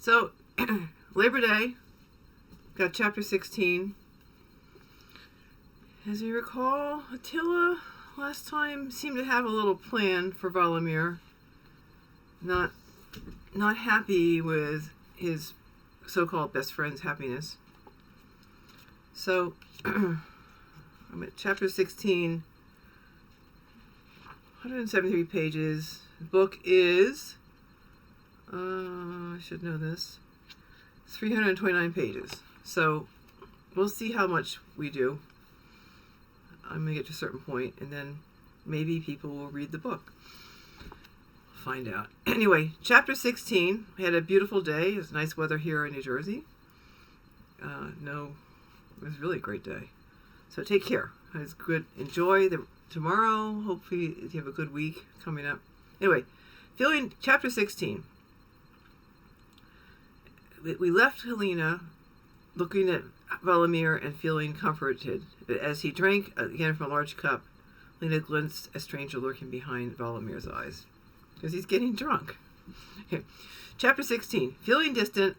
So, Labor Day, got chapter 16. As you recall, Attila last time seemed to have a little plan for Valamir. Not happy with his so-called best friend's happiness. So, I'm at chapter 16, 173 pages. The book is, I should know this, 329 pages. So, we'll see how much we do. I'm going to get to a certain point, and then maybe people will read the book. Find out. Anyway, chapter 16. We had a beautiful day. It was nice weather here in New Jersey. It was really a great day. So take care. It was good. Enjoy tomorrow. Hopefully you have a good week coming up. Anyway, chapter 16. We left Helena looking at Valamir and feeling comforted. But as he drank again from a large cup, Helena glimpsed a stranger lurking behind Valamir's eyes. Because he's getting drunk. Okay. Chapter 16. Feeling distant,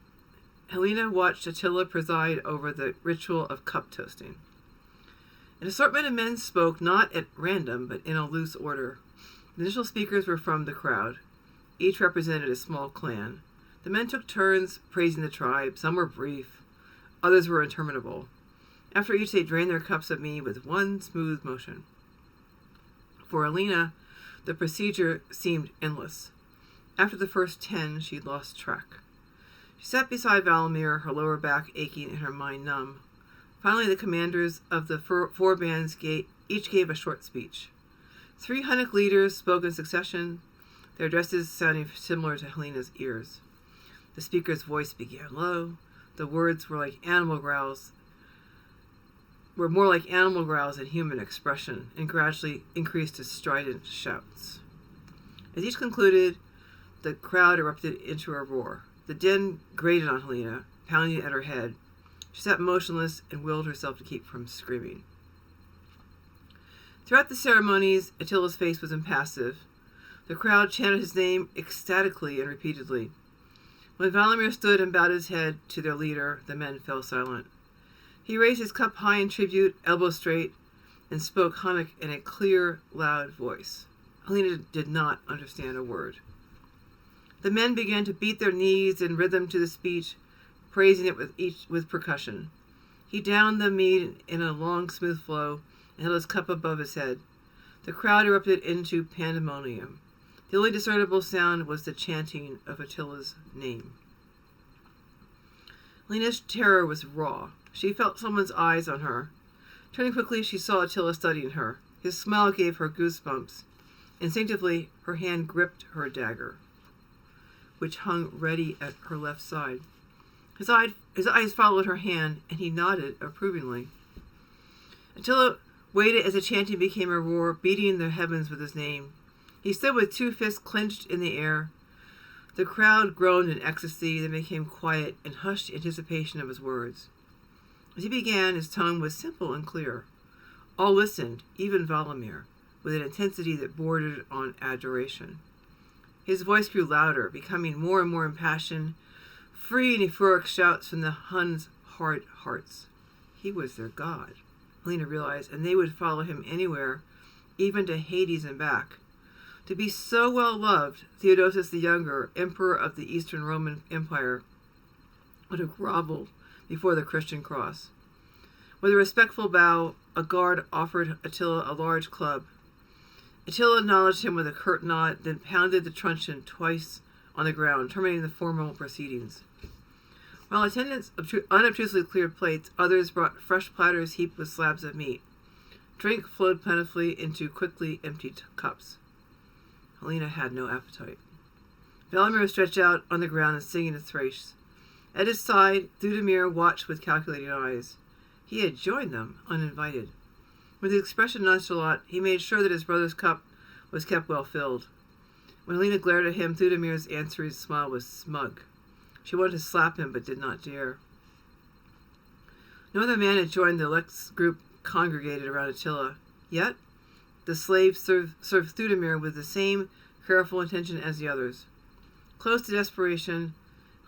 Helena watched Attila preside over the ritual of cup toasting. An assortment of men spoke not at random, but in a loose order. The initial speakers were from the crowd. Each represented a small clan. The men took turns praising the tribe. Some were brief. Others were interminable. After each, they drained their cups of mead with one smooth motion. For Helena, the procedure seemed endless. After the first 10, she'd lost track. She sat beside Valamir, her lower back aching and her mind numb. Finally, the commanders of the four bands each gave a short speech. 3 Hunnic leaders spoke in succession, their dresses sounding similar to Helena's ears. The speaker's voice began low. The words were more like animal growls than human expression, and gradually increased to strident shouts. As each concluded, the crowd erupted into a roar. The din grated on Helena, pounding at her head. She sat motionless and willed herself to keep from screaming. Throughout the ceremonies, Attila's face was impassive. The crowd chanted his name ecstatically and repeatedly. When Valamir stood and bowed his head to their leader, the men fell silent. He raised his cup high in tribute, elbow straight, and spoke Hunnic in a clear, loud voice. Helena did not understand a word. The men began to beat their knees in rhythm to the speech, praising it with percussion. He downed the mead in a long, smooth flow and held his cup above his head. The crowd erupted into pandemonium. The only discernible sound was the chanting of Attila's name. Helena's terror was raw. She felt someone's eyes on her. Turning quickly, she saw Attila studying her. His smile gave her goosebumps. Instinctively, her hand gripped her dagger, which hung ready at her left side. His eyes followed her hand, and he nodded approvingly. Attila waited as the chanting became a roar, beating the heavens with his name. He stood with 2 fists clenched in the air. The crowd groaned in ecstasy, then became quiet in hushed anticipation of his words. As he began, his tone was simple and clear. All listened, even Valamir, with an intensity that bordered on adoration. His voice grew louder, becoming more and more impassioned, free and euphoric shouts from the Huns' hard hearts. He was their god, Helena realized, and they would follow him anywhere, even to Hades and back. To be so well loved, Theodosius the Younger, emperor of the Eastern Roman Empire, would have groveled before the Christian cross. With a respectful bow, a guard offered Attila a large club. Attila acknowledged him with a curt nod, then pounded the truncheon twice on the ground, terminating the formal proceedings. While attendants unobtrusively cleared plates, others brought fresh platters heaped with slabs of meat. Drink flowed plentifully into quickly emptied cups. Helena had no appetite. Valamir stretched out on the ground and singing a thrace. At his side, Theodemir watched with calculating eyes. He had joined them, uninvited. With his expression nonchalant, he made sure that his brother's cup was kept well filled. When Helena glared at him, Theodemir's answering smile was smug. She wanted to slap him, but did not dare. No other man had joined the elect group congregated around Attila. Yet, the slave served Theodemir with the same careful intention as the others. Close to desperation,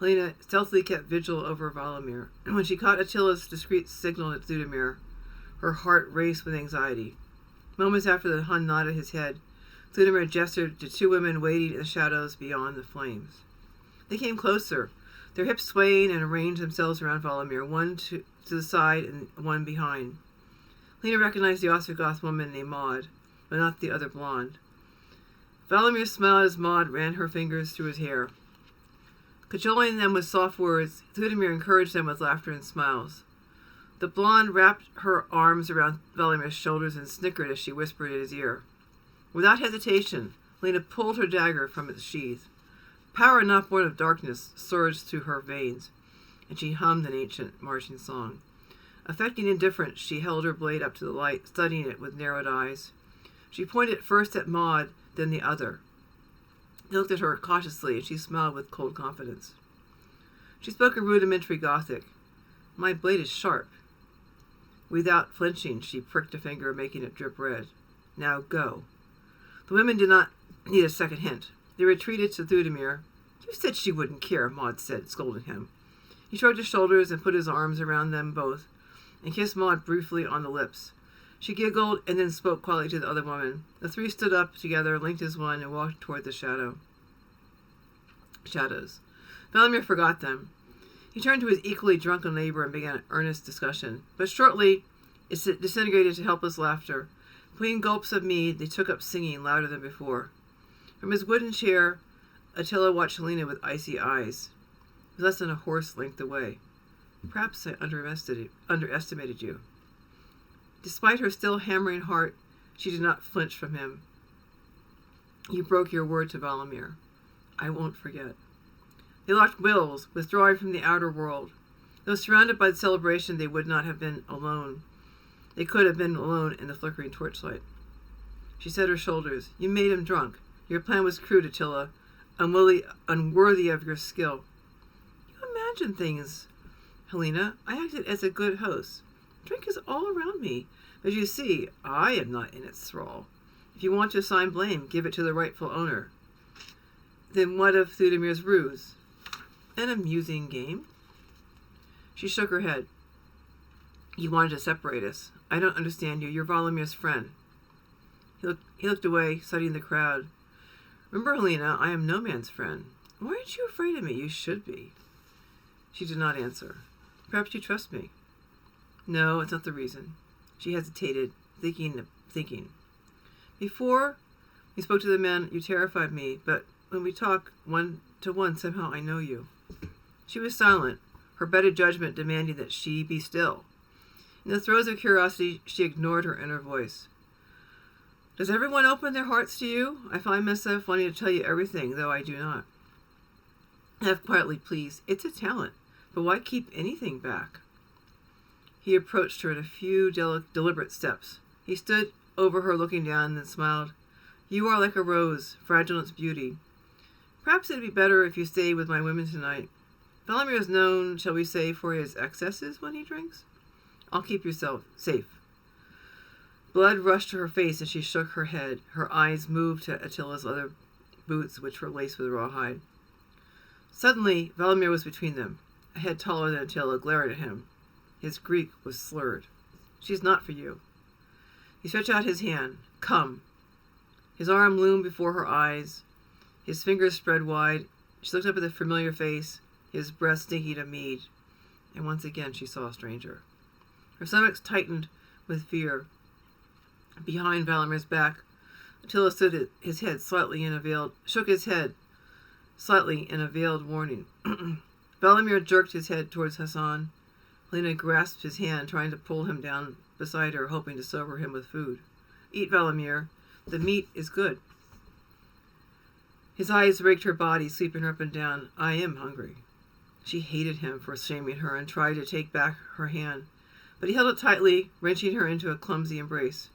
Helena stealthily kept vigil over Valamir, and when she caught Attila's discreet signal at Theudemir, her heart raced with anxiety. Moments after the Hun nodded his head, Theudemir gestured to two women waiting in the shadows beyond the flames. They came closer, their hips swaying and arranged themselves around Valamir, one to the side and one behind. Helena recognized the Ostrogoth woman named Maud, but not the other blonde. Valamir smiled as Maud ran her fingers through his hair. Cajoling them with soft words, Theudemir encouraged them with laughter and smiles. The blonde wrapped her arms around Valamir's shoulders and snickered as she whispered in his ear. Without hesitation, Helena pulled her dagger from its sheath. Power not born of darkness surged through her veins, and she hummed an ancient marching song. Affecting indifference, she held her blade up to the light, studying it with narrowed eyes. She pointed first at Maud, then the other. He looked at her cautiously, and she smiled with cold confidence. She spoke in rudimentary Gothic. "My blade is sharp." Without flinching, she pricked a finger, making it drip red. "Now go." The women did not need a second hint. They retreated to Theudemir. "You said she wouldn't care," Maud said, scolding him. He shrugged his shoulders and put his arms around them both, and kissed Maud briefly on the lips. She giggled and then spoke quietly to the other woman. The three stood up together, linked as one, and walked toward the shadows. Valamir forgot them. He turned to his equally drunken neighbor and began an earnest discussion. But shortly, it disintegrated to helpless laughter. Between gulps of mead, they took up singing louder than before. From his wooden chair, Attila watched Helena with icy eyes. He was less than a horse length away. "Perhaps I underestimated you." Despite her still hammering heart, she did not flinch from him. "You broke your word to Valamir. I won't forget." They locked wills, withdrawing from the outer world. Though surrounded by the celebration, they would not have been alone. They could have been alone in the flickering torchlight. She set her shoulders. "You made him drunk. Your plan was crude, Attila, unworthy of your skill." "You imagine things, Helena. I acted as a good host. Drink is all around me. As you see, I am not in its thrall. If you want to assign blame, give it to the rightful owner." "Then what of Theudemir's ruse?" "An amusing game." She shook her head. "You wanted to separate us. I don't understand you. You're Valamir's friend." He looked away, studying the crowd. "Remember, Helena, I am no man's friend. Why aren't you afraid of me? You should be." She did not answer. "Perhaps you trust me." "No, it's not the reason." She hesitated, thinking. "Before we spoke to the men, you terrified me, but when we talk one to one, somehow I know you." She was silent, her better judgment demanding that she be still. In the throes of curiosity, she ignored her inner voice. "Does everyone open their hearts to you? I find myself wanting to tell you everything, though I do not." Half quietly, "Please, it's a talent, but why keep anything back?" He approached her in a few deliberate steps. He stood over her, looking down, and then smiled. "You are like a rose, fragile in its beauty. Perhaps it'd be better if you stayed with my women tonight. Valamir is known, shall we say, for his excesses when he drinks. I'll keep yourself safe." Blood rushed to her face as she shook her head. Her eyes moved to Attila's leather boots, which were laced with rawhide. Suddenly, Valamir was between them, a head taller than Attila, glared at him. His Greek was slurred. "She's not for you." He stretched out his hand. "Come." His arm loomed before her eyes. His fingers spread wide. She looked up at the familiar face, his breath stinking of mead. And once again she saw a stranger. Her stomach tightened with fear. Behind Valamir's back, Attila stood his head shook his head slightly in a veiled warning. Valamir jerked his head towards Hassan. Helena grasped his hand, trying to pull him down beside her, hoping to sober him with food. "Eat, Valamir. The meat is good." His eyes raked her body, sweeping her up and down. "I am hungry." She hated him for shaming her and tried to take back her hand, but he held it tightly, wrenching her into a clumsy embrace.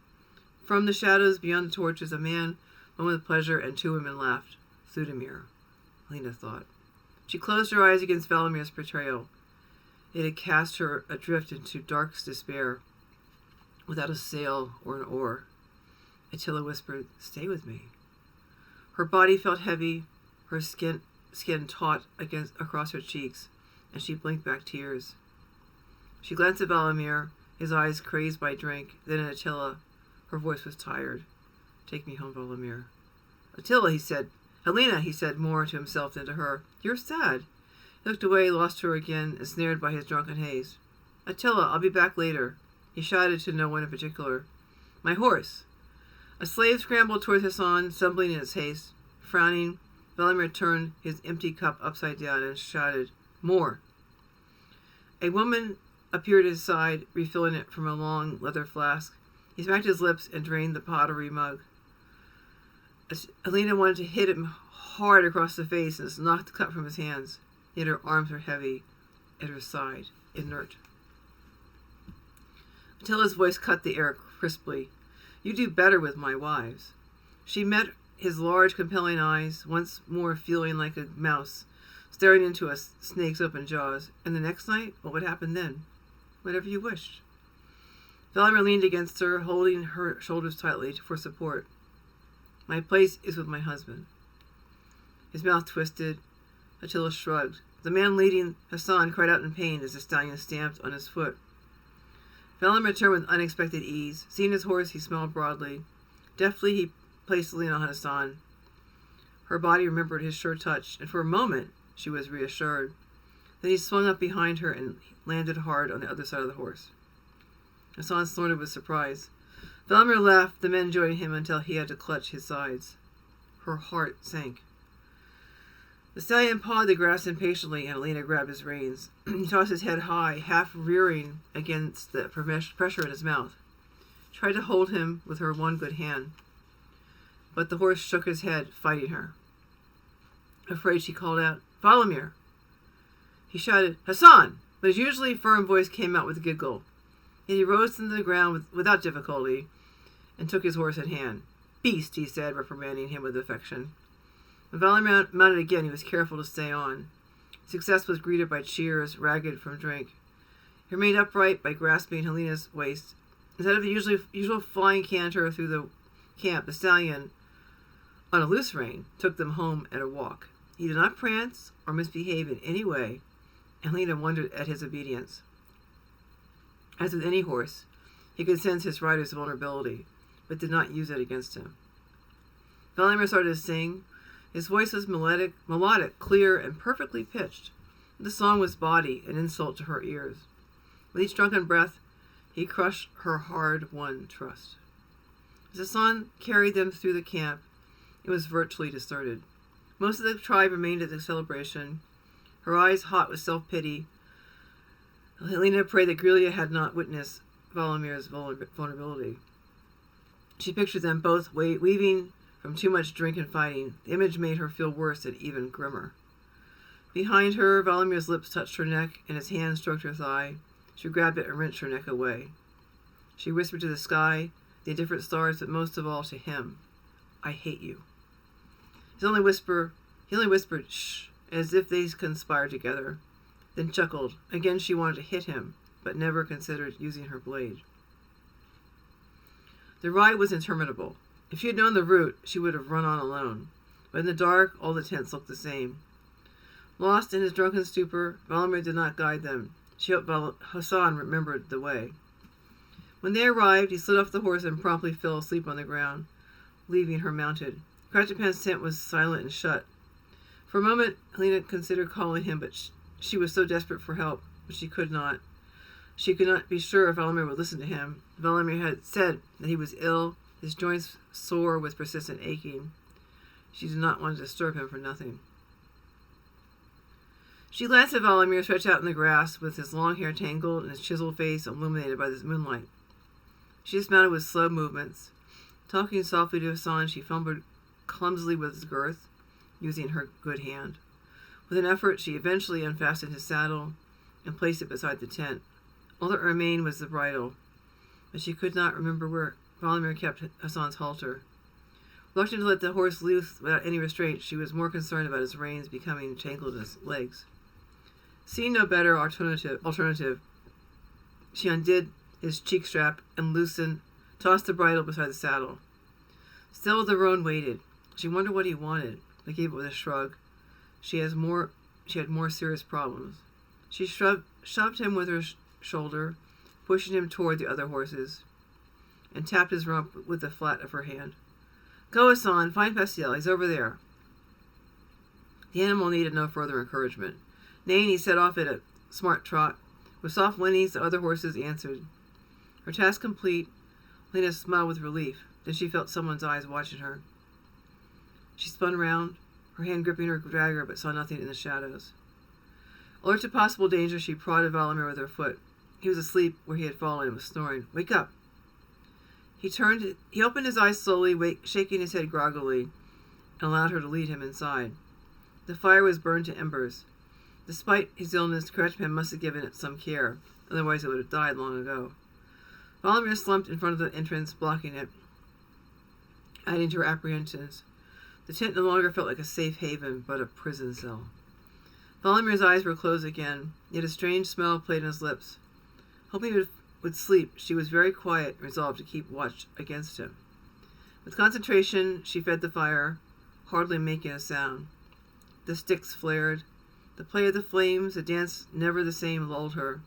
From the shadows beyond the torches, a man, one with pleasure, and two women laughed. Theudemir, Helena thought. She closed her eyes against Valamir's betrayal. It had cast her adrift into dark despair, without a sail or an oar. Attila whispered, "Stay with me." Her body felt heavy, her skin skin taut across her cheeks, and she blinked back tears. She glanced at Valamir, his eyes crazed by drink, then at Attila. Her voice was tired. "Take me home, Valamir." "Attila," he said. "Helena," he said more to himself than to her. "You're sad." He looked away, lost her again, ensnared by his drunken haze. "Attila, I'll be back later." He shouted to no one in particular. "My horse." A slave scrambled towards Hassan, stumbling in his haste. Frowning, Valamir turned his empty cup upside down and shouted, "More." A woman appeared at his side, refilling it from a long leather flask. He smacked his lips and drained the pottery mug. Helena wanted to hit him hard across the face and knocked the cup from his hands. Yet her arms were heavy at her side, inert. Attila's voice cut the air crisply. "You do better with my wives." She met his large, compelling eyes, once more feeling like a mouse, staring into a snake's open jaws. And the next night, what would happen then? Whatever you wished. Valamir leaned against her, holding her shoulders tightly for support. "My place is with my husband." His mouth twisted. Attila shrugged. The man leading Hassan cried out in pain as the stallion stamped on his foot. Valamir turned with unexpected ease. Seeing his horse, he smiled broadly. Deftly, he placed Helena on Hassan. Her body remembered his sure touch, and for a moment she was reassured. Then he swung up behind her and landed hard on the other side of the horse. Hassan snorted with surprise. Valamir laughed, the men joining him until he had to clutch his sides. Her heart sank. The stallion pawed the grass impatiently, and Helena grabbed his reins. He tossed his head high, half rearing against the pressure in his mouth. She tried to hold him with her one good hand, but the horse shook his head, fighting her. Afraid, she called out, "Valamir!" He shouted, "Hassan!" but his usually firm voice came out with a giggle. Yet he rose from the ground without difficulty and took his horse in hand. "Beast," he said, reprimanding him with affection. When Valamir mounted again, he was careful to stay on. Success was greeted by cheers, ragged from drink. He remained upright by grasping Helena's waist. Instead of the usual flying canter through the camp, the stallion, on a loose rein, took them home at a walk. He did not prance or misbehave in any way, and Helena wondered at his obedience. As with any horse, he could sense his rider's vulnerability, but did not use it against him. Valamir started to sing. His voice was melodic, clear, and perfectly pitched. The song was bawdy, an insult to her ears. With each drunken breath, he crushed her hard-won trust. As the song carried them through the camp, it was virtually deserted. Most of the tribe remained at the celebration, her eyes hot with self-pity. Helena prayed that Grelia had not witnessed Valamir's vulnerability. She pictured them both weaving from too much drink and fighting. The image made her feel worse and even grimmer. Behind her, Valamir's lips touched her neck, and his hand stroked her thigh. She grabbed it and wrenched her neck away. She whispered to the sky, the indifferent stars, but most of all to him, "I hate you." He only whispered, "Shh," as if they conspired together, then chuckled. Again she wanted to hit him, but never considered using her blade. The ride was interminable. If she had known the route, she would have run on alone. But in the dark, all the tents looked the same. Lost in his drunken stupor, Valamir did not guide them. She hoped Hassan remembered the way. When they arrived, he slid off the horse and promptly fell asleep on the ground, leaving her mounted. Cratchitpan's tent was silent and shut. For a moment, Helena considered calling him, but she was so desperate for help, but she could not. She could not be sure if Valamir would listen to him. Valamir had said that he was ill, his joints sore with persistent aching. She did not want to disturb him for nothing. She glanced at Valamir stretched out in the grass, with his long hair tangled and his chiseled face illuminated by the moonlight. She dismounted with slow movements. Talking softly to Hassan, she fumbled clumsily with his girth, using her good hand. With an effort, she eventually unfastened his saddle and placed it beside the tent. All that remained was the bridle, but she could not remember where Valamir kept Hassan's halter. Reluctant to let the horse loose without any restraint, she was more concerned about his reins becoming tangled in his legs. Seeing no better alternative, she undid his cheek strap and tossed the bridle beside the saddle. Still the roan waited. She wondered what he wanted, but gave it with a shrug. She had more serious problems. She shoved him with her shoulder, pushing him toward the other horses, and tapped his rump with the flat of her hand. Go, Hassan, find Pascal. He's over there. The animal needed no further encouragement. Neighing, he set off at a smart trot. With soft whinnies, the other horses answered. Her task complete, Helena smiled with relief. Then she felt someone's eyes watching her. She spun round, her hand gripping her dagger, but saw nothing in the shadows. Alert to possible danger, she prodded Valamir with her foot. He was asleep where he had fallen and was snoring. Wake up! He opened his eyes slowly, shaking his head groggily, and allowed her to lead him inside. The fire was burned to embers. Despite his illness, the Craftsman must have given it some care, otherwise it would have died long ago. Valamir slumped in front of the entrance, blocking it, adding to her apprehensions. The tent no longer felt like a safe haven, but a prison cell. Valamir's eyes were closed again, yet a strange smell played on his lips. Hoping he would sleep, she was very quiet and resolved to keep watch against him. With concentration, she fed the fire, hardly making a sound. The sticks flared. The play of the flames, the dance never the same, lulled her.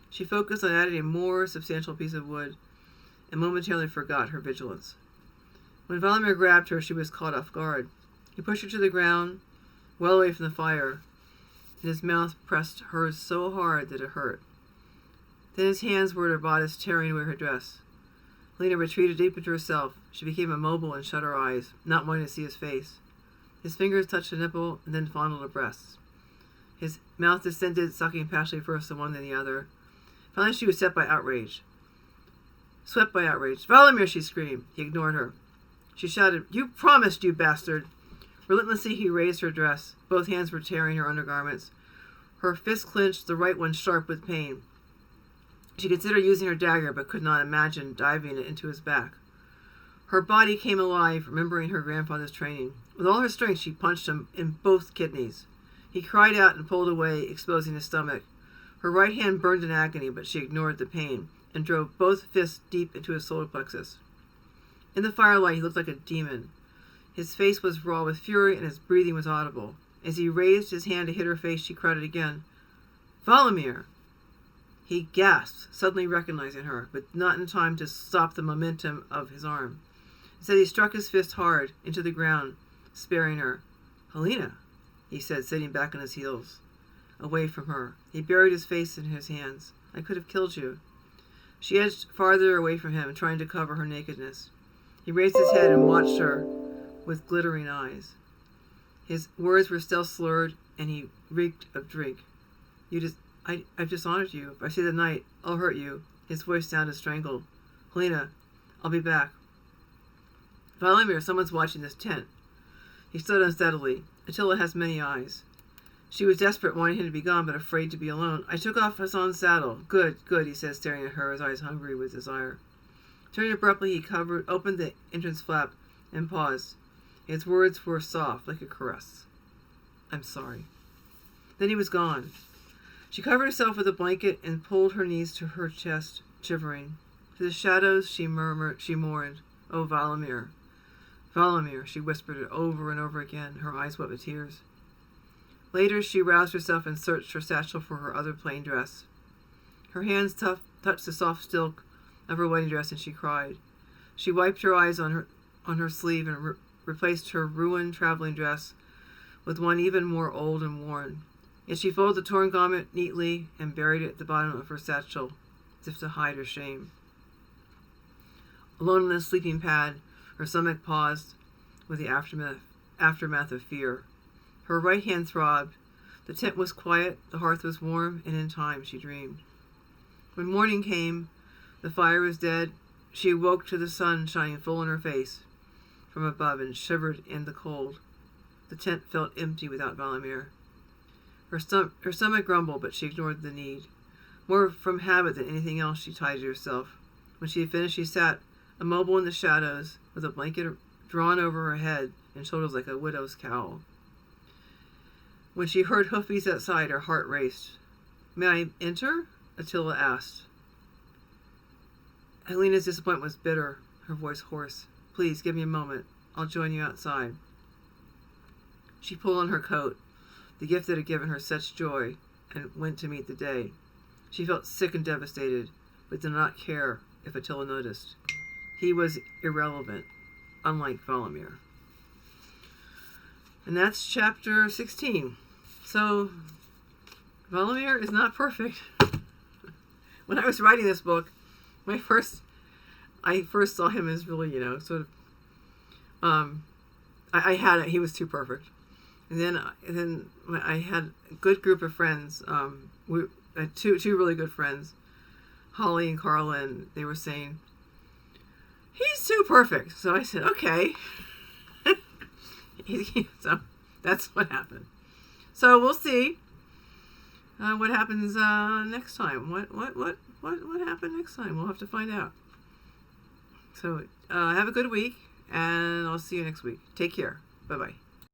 She focused on adding a more substantial piece of wood, and momentarily forgot her vigilance. When Valamir grabbed her, she was caught off guard. He pushed her to the ground, well away from the fire, and his mouth pressed hers so hard that it hurt. Then his hands were at her bodice, tearing away her dress. Helena retreated deep into herself. She became immobile and shut her eyes, not wanting to see his face. His fingers touched the nipple and then fondled her breasts. His mouth descended, sucking passionately first the one then the other. Finally she was swept by outrage. Valamir, she screamed. He ignored her. She shouted, You promised, you bastard! Relentlessly he raised her dress. Both hands were tearing her undergarments. Her fist clenched, the right one sharp with pain. She considered using her dagger, but could not imagine diving it into his back. Her body came alive, remembering her grandfather's training. With all her strength, she punched him in both kidneys. He cried out and pulled away, exposing his stomach. Her right hand burned in agony, but she ignored the pain and drove both fists deep into his solar plexus. In the firelight, he looked like a demon. His face was raw with fury, and his breathing was audible. As he raised his hand to hit her face, she cried again, Valamir! He gasped, suddenly recognizing her, but not in time to stop the momentum of his arm. Instead, he struck his fist hard into the ground, sparing her. Helena, he said, sitting back on his heels, away from her. He buried his face in his hands. I could have killed you. She edged farther away from him, trying to cover her nakedness. He raised his head and watched her with glittering eyes. His words were still slurred, and he reeked of drink. I've dishonored you. If I say the night, I'll hurt you. His voice sounded strangled. Helena, I'll be back. Valamir, someone's watching this tent. He stood unsteadily. Attila has many eyes. She was desperate, wanting him to be gone, but afraid to be alone. I took off Hassan's saddle. Good, he said, staring at her, his eyes hungry with desire. Turning abruptly, he opened the entrance flap and paused. His words were soft, like a caress. I'm sorry. Then he was gone. She covered herself with a blanket and pulled her knees to her chest, shivering. To the shadows she mourned, Oh, Valamir. Valamir, she whispered it over and over again, her eyes wet with tears. Later, she roused herself and searched her satchel for her other plain dress. Her hands touched the soft silk of her wedding dress, and she cried. She wiped her eyes on her sleeve and replaced her ruined traveling dress with one even more old and worn. Yet she folded the torn garment neatly and buried it at the bottom of her satchel, as if to hide her shame. Alone in the sleeping pad, her stomach paused with the aftermath of fear. Her right hand throbbed. The tent was quiet, the hearth was warm, and in time she dreamed. When morning came, the fire was dead. She awoke to the sun shining full in her face from above and shivered in the cold. The tent felt empty without Valamir. Her stomach grumbled, but she ignored the need. More from habit than anything else, she tied to herself. When she had finished, she sat immobile in the shadows, with a blanket drawn over her head and shoulders like a widow's cowl. When she heard hoofbeats outside, her heart raced. May I enter? Attila asked. Helena's disappointment was bitter, her voice hoarse. Please, give me a moment. I'll join you outside. She pulled on her coat. the gift that had given her such joy, and went to meet the day. She felt sick and devastated, but did not care if Attila noticed. He was irrelevant, unlike Valamir. And that's chapter 16. So, Valamir is not perfect. When I was writing this book, I first saw him as really, sort of, he was too perfect. And then I had a good group of friends. We had two really good friends, Holly and Carla, and they were saying, he's too perfect. So I said, okay. So that's what happened. So we'll see what happens next time. What happened next time? We'll have to find out. So have a good week, and I'll see you next week. Take care. Bye-bye.